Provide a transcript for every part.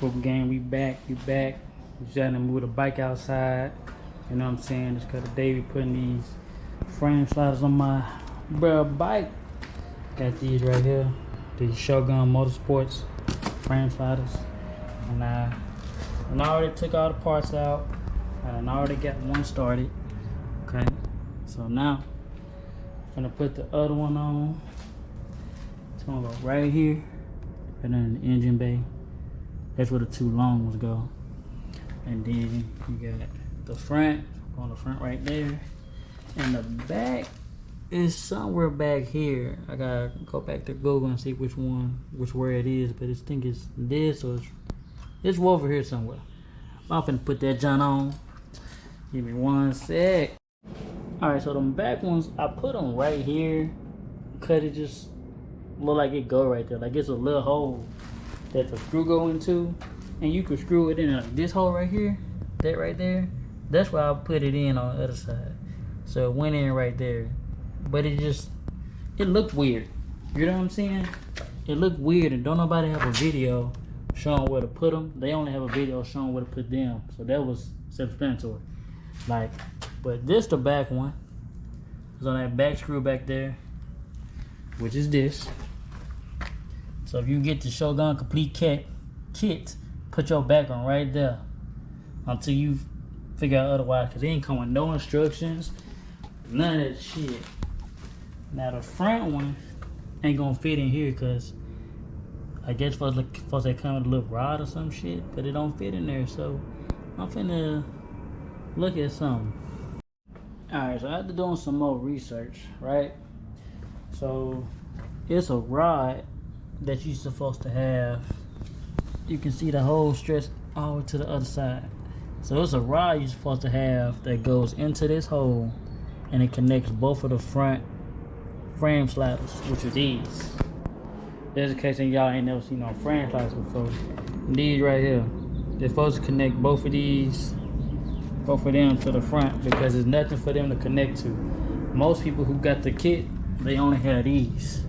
Football game, we back. We just trying to move the bike outside. You know what I'm saying? Just cause today we putting these frame sliders on my bike. Got these right here. These Shogun Motorsports frame sliders. And I already took all the parts out. And I already got one started. Okay. So now I'm gonna put the other one on. It's gonna go right here. And then in the engine bay. That's where the two long ones go. And then you got the front, on the front right there. And the back is somewhere back here. I gotta go back to Google and see where it is. But I think it's this or it's over here somewhere. I'm finna put that John on. Give me one sec. Alright, so them back ones, I put them right here. Cause it just look like it go right there. Like it's a little hole that the screw go into, and you could screw it in like this hole right here, that right there. That's why I put it in on the other side, so it went in right there. But it looked weird. You know what I'm saying? It looked weird, and don't nobody have a video showing where to put them. They only have a video showing where to put them, so that was self-explanatory. Like, but this the back one. It's on that back screw back there, which is this. So if you get the Shogun Complete kit, put your back on right there until you figure out otherwise, because it ain't come with no instructions, none of that shit. Now the front one ain't gonna fit in here because I guess supposed to come with a little rod or some shit, but it don't fit in there. So I'm finna look at something. Alright, so after doing some more research, right? So it's a rod that you're supposed to have. You can see the hole stretched all the way to the other side. So it's a rod you're supposed to have that goes into this hole, and it connects both of the front frame sliders, which are these. There's a case that y'all ain't never seen no frame sliders before. These right here, they're supposed to connect both of them to the front, because there's nothing for them to connect to. Most people who got the kit, they only have these.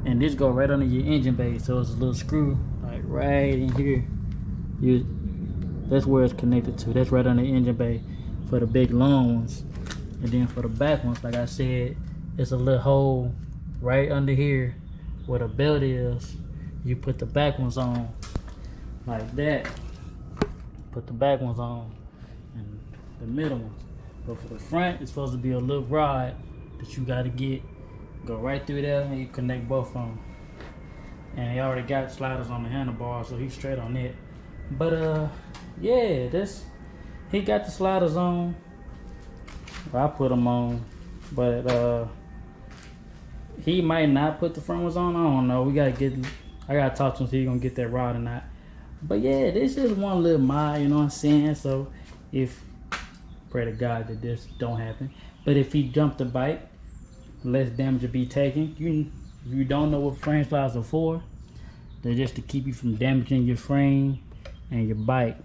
And this go right under your engine bay, so it's a little screw like right in here. That's where it's connected to. That's right under the engine bay for the big long ones. And then for the back ones, like I said, it's a little hole right under here where the belt is. You put the back ones on like that. Put the back ones on and the middle ones. But for the front, it's supposed to be a little rod that you gotta get. Go right through there and you connect both of them. And he already got sliders on the handlebar, so he's straight on it. But yeah, he got the sliders on. Well, I put them on, but he might not put the front ones on. I don't know. I gotta talk to him, see if he's gonna get that rod or not. But yeah, this is one little mod, you know what I'm saying? So pray to God that this don't happen. But if he jumped the bike, less damage will be taken. If you don't know what frame sliders are for, they're just to keep you from damaging your frame and your bike.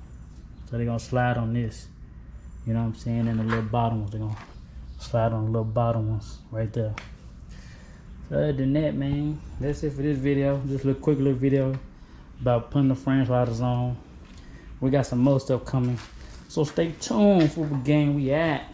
So they're gonna slide on this. You know what I'm saying? And the little bottom ones, they're gonna slide on the little bottom ones right there. So other than that, man, that's it for this video. Just a quick little video about putting the frame sliders on. We got some more stuff coming. So stay tuned for the game we at.